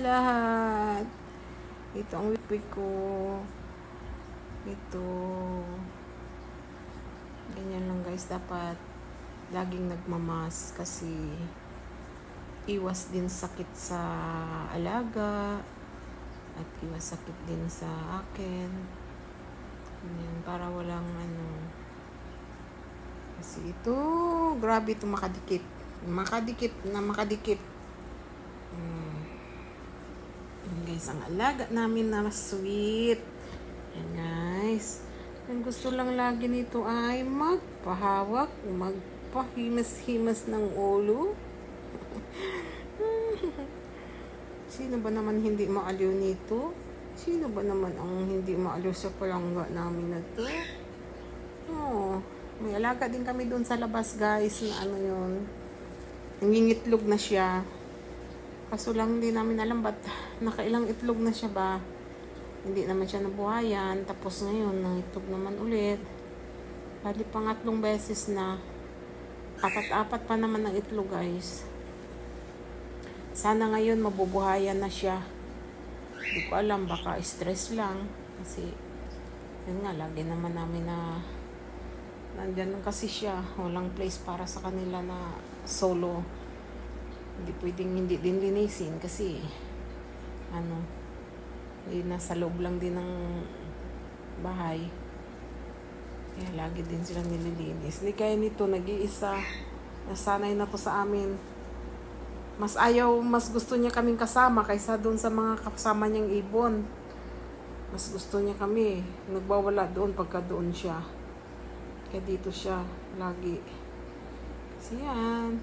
lahat. Ito ang wipwik ko. Ito. Ganyan lang guys. Dapat laging nagmamas kasi iwas din sakit sa alaga at iwas sakit din sa akin. Ganyan, para walang kasi ito, grabe ito makadikit. Makadikit. Yan guys, ang alaga namin na sweet. Yan guys. Ang gusto lang lagi nito ay magpahawak, magpahimas-himas ng ulo. Sino ba naman hindi maaliw nito? Sino ba naman ang hindi maaliw sa palangga namin na to? Oh. May alaga din kami doon sa labas guys na yun. Nangingitlog na siya. Kaso lang hindi namin alam ba't nakailang itlog na siya ba. Hindi naman siya nabuhayan. Tapos ngayon nangitlog naman ulit. Bali pangatlong beses na. Apat pa naman ang itlog guys. Sana ngayon mabubuhayan na siya. Hindi ko alam, baka stress lang. Kasi yun nga, lagi naman namin na nandyan kasi siya, walang place para sa kanila na solo. Hindi pwedeng hindi din linisin kasi nasa loob lang din ng bahay, kaya lagi din silang nililinis. Hindi kaya nito nag-iisa, nasanay na to sa amin. Mas gusto niya kaming kasama kaysa doon sa mga kasama niyang ibon. Mas gusto niya kami, nagbawala doon pagka doon siya. Kaya dito siya lagi. Kasi yan.